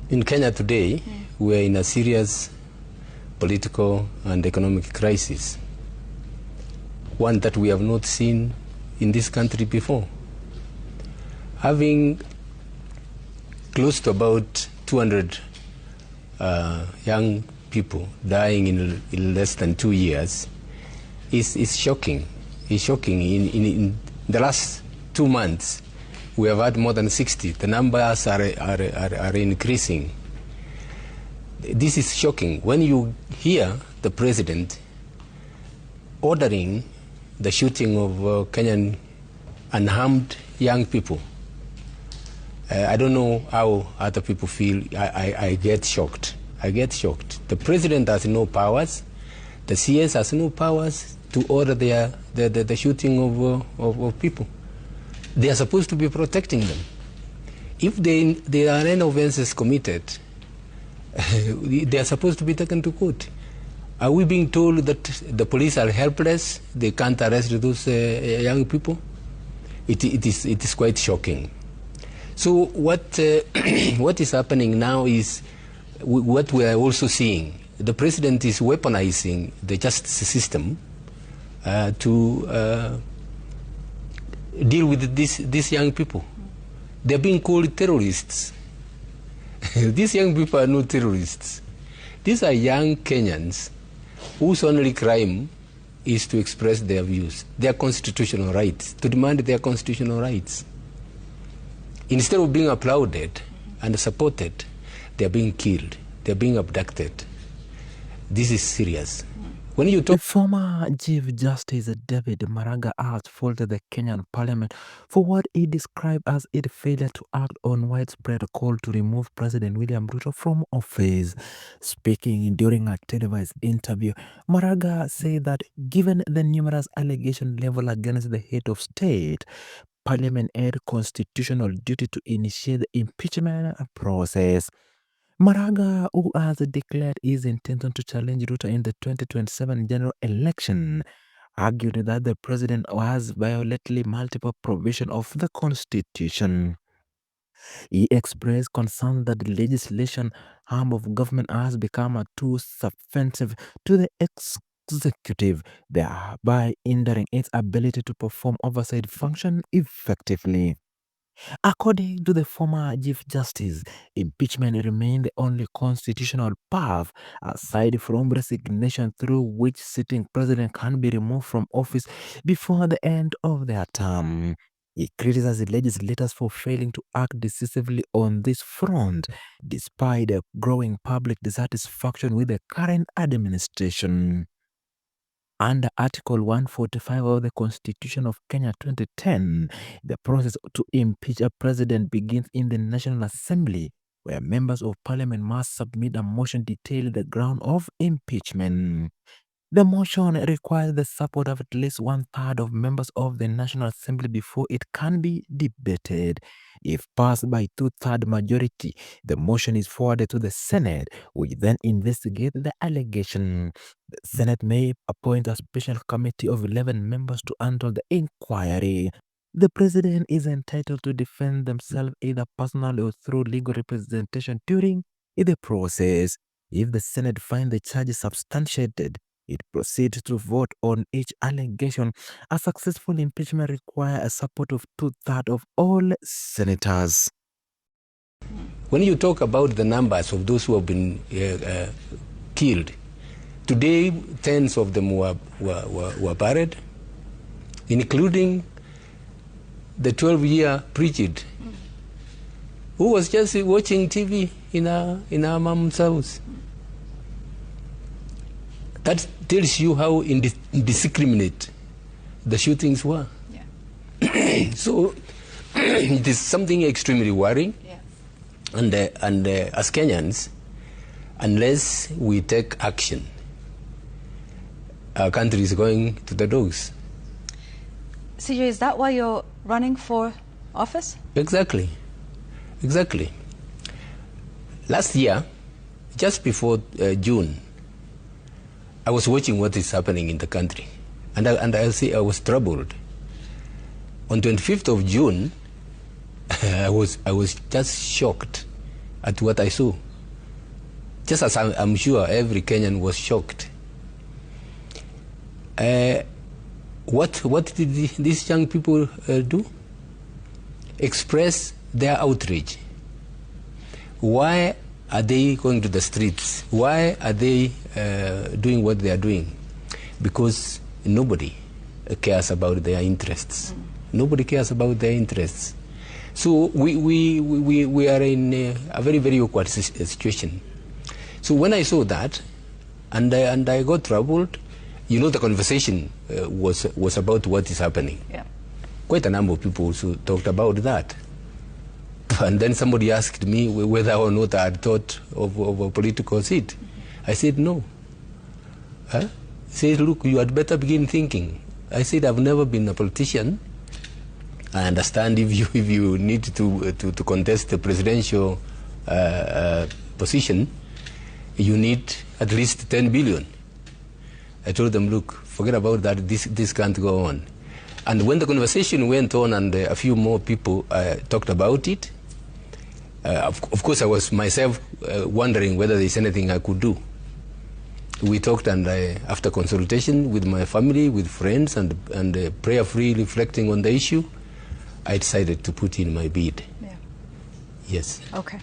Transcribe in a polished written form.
In Kenya today, we are in a serious political and economic crisis, one that we have not seen in this country before. Having close to about 200 young people dying in less than 2 years is shocking. It's shocking. In the last 2 months, we have had more than 60. The numbers are increasing. This is shocking. When you hear the president ordering the shooting of Kenyan unarmed young people, I don't know how other people feel. I get shocked. I get shocked. The president has no powers. The CS has no powers to order the shooting of people. They are supposed to be protecting them. If there are any offenses committed, they are supposed to be taken to court. Are we being told that the police are helpless? They can't arrest those young people? It is quite shocking. So what is happening now is what we are also seeing. The president is weaponizing the justice system to deal with these young people. They're being called terrorists. These young people are not terrorists. These are young Kenyans whose only crime is to express their views, their constitutional rights, to demand their constitutional rights. Instead of being applauded and supported, they're being killed, they're being abducted. This is serious. When you talk, the former Chief Justice David Maraga has faulted the Kenyan Parliament for what he described as its failure to act on widespread call to remove President William Ruto from office. Speaking during a televised interview, Maraga said that given the numerous allegations leveled against the head of state, Parliament had constitutional duty to initiate the impeachment process. Maraga, who has declared his intention to challenge Ruto in the 2027 general election, argued that the president has violated multiple provisions of the constitution. He expressed concern that the legislation arm of government has become too subversive to the executive, thereby hindering its ability to perform oversight function effectively. According to the former Chief Justice, impeachment remained the only constitutional path, aside from resignation, through which sitting president can be removed from office before the end of their term. He criticized legislators for failing to act decisively on this front, despite the growing public dissatisfaction with the current administration. Under Article 145 of the Constitution of Kenya 2010, the process to impeach a president begins in the National Assembly, where members of parliament must submit a motion detailing the ground of impeachment. The motion requires the support of at least 1/3 of members of the National Assembly before it can be debated. If passed by 2/3 majority, the motion is forwarded to the Senate, which then investigates the allegation. The Senate may appoint a special committee of 11 members to handle the inquiry. The president is entitled to defend themselves either personally or through legal representation during the process. If the Senate finds the charges substantiated, it proceeds to vote on each allegation. A successful impeachment requires a support of 2/3 of all senators. when you talk about the numbers of those who have been killed, today tens of them were buried, including the 12-year Bridget, who was just watching TV in her mom's house. That tells you how indiscriminate the shootings were. Yeah. So it is something extremely worrying. Yes. And as Kenyans, unless we take action, our country is going to the dogs. CJ, is that why you're running for office? Exactly. Exactly. Last year, just before June, I was watching what is happening in the country, and I was troubled. On 25th of June, I was just shocked at what I saw. Just as I'm sure every Kenyan was shocked. What did these young people do? Express their outrage. Why are they going to the streets? Why are they doing what they are doing? Because nobody cares about their interests. Nobody cares about their interests. So we are in a very, very awkward situation. So when I saw that, and I got troubled, you know, the conversation was about what is happening. Yeah. Quite a number of people also talked about that. And then somebody asked me whether or not I had thought of a political seat. I said no. He said, look, you had better begin thinking. I said, I've never been a politician. I understand if you need to contest the presidential position, you need at least 10 billion. I told them, look, forget about that, this can't go on. And when the conversation went on and a few more people talked about it, of course I was myself wondering whether there's anything I could do. We talked, and after consultation with my family, with friends, and prayerfully reflecting on the issue, I decided to put in my bid. Yeah. Yes. Okay.